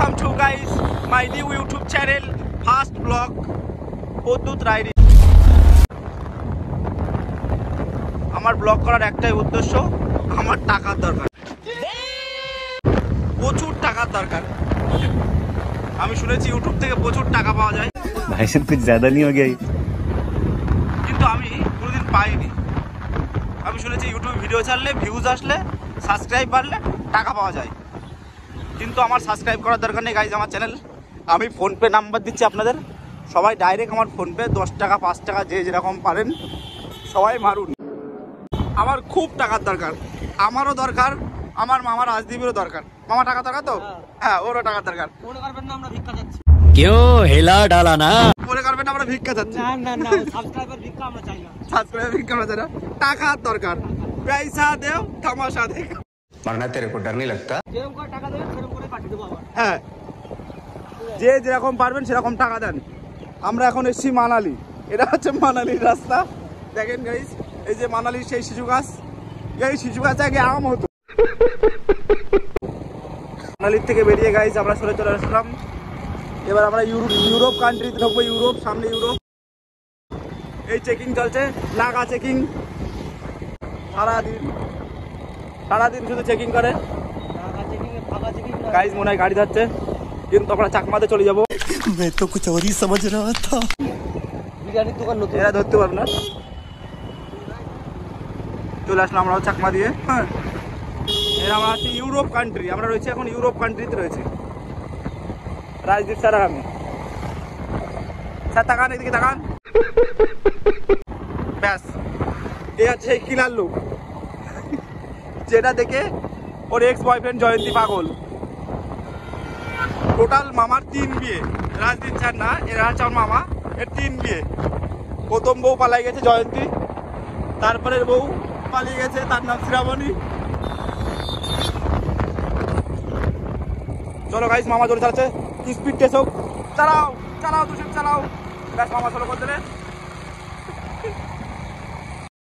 welcome to guys my new YouTube channel first vlog পদ্মুত riding. আমার blog করার একটাই উদ্দেশ্য, আমার টাকার দরকার, প্রচুর টাকার দরকার। আমি শুনেছি ইউটিউব থেকে প্রচুর টাকা পাওয়া যায়, ভাই সাহেব कुछ ज्यादा नहीं हो गया? কিন্তু আমি কোনোদিন পাইনি। আমি শুনেছি ইউটিউব ভিডিও ছাড়লে ভিউজ আসলে সাবস্ক্রাইব বাড়লে টাকা পাওয়া যায়, কিন্তু আমার সাবস্ক্রাইব করার দরকার নেই গাইজ। আমার চ্যানেল আমি ফোনপে নাম্বার দিচ্ছি আপনাদের, সবাই ডাইরেক্ট আমার ফোনপে 10 টাকা 5 টাকা যে যেরকম পারেন সবাই মারুন। আমার খুব টাকার দরকার, আমারও দরকার, আমার মামা রাজদীপেরও দরকার। মামা টাকা দরকার তো? হ্যাঁ, ওরও টাকার দরকার। মনে করবেন না আমরা ভিক্ষা যাচ্ছি, क्यों हिला डाला ना? মনে করবেন আমরা ভিক্ষা চাচ্ছি? না না না, সাবস্ক্রাইবার ভিক্ষা আমরা চাই না, সাবস্ক্রাইবার ভিক্ষা আমরা চাই না, টাকার দরকার। পয়সা দেও, তামাশা দেখ। मरना तेरे को डर नहीं लगता? যেরকম করে টাকা দেবেন সেরকম করে পাঠিয়ে দেবো আবার। হ্যাঁ, যে যেরকম পারবেন সেরকম টাকা দেন। আমরা এখন এসেছি মানালি, এটা হচ্ছে মানালির রাস্তা। দেখেন গাইস, এই যে মানালির সেই শিশু গাছ, এই শিশু গাছে আগে আম হতো। মানালির থেকে বেরিয়ে গাইস আমরা সরে চলে আসলাম। এবার আমরা ইউরোপ কান্ট্রিতে ঢুকবো। ইউরোপ, সামনে ইউরোপ। এই চেকিং চলছে, নাগা চেকিং, সারাদিন শুধু চেকিং করে টাকা চেকিং এ ফাঁকা চেকিং না গাইস। মনে হয় গাড়ি ধরছে, কিন্তু আমরা চাকমাতে চলে যাবো। मैं तो कुछ और ही समझ रहा था। বিরিয়ানির দোকান নতুন, এরা ধরতে পারবে না। চলে আসলাম আমরাও চাকমা দিয়ে। হ্যাঁ, এরা আমরা হচ্ছে ইউরোপ কান্ট্রি, আমরা রয়েছি এখন ইউরোপ কান্ট্রিতে রয়েছি। রাজদীপ স্যার আর আমি। স্যার তাকান, এদিকে তাকান। ব্যাস, এ হচ্ছে সেই কিলার লোক যেটা দেখে ওর এক্স বয়ফ্রেন্ড জয়ন্তী পাগল। টোটাল মামার 3 বিয়ে, রাজদীপ স্যার না, এরা হচ্ছে আমার মামা, এর 3 বিয়ে। প্রথম বউ পালাই গেছে জয়ন্তী, তারপরের বউ পালিয়ে গেছে, তার নাম শ্রাবণী। চলো গাইস, মামা জোরে চালাচ্ছে, স্পিড টেস্ট হোক। চালাও চালাও, তুষিপ চালাও। ব্যাস, মামা চলো করতে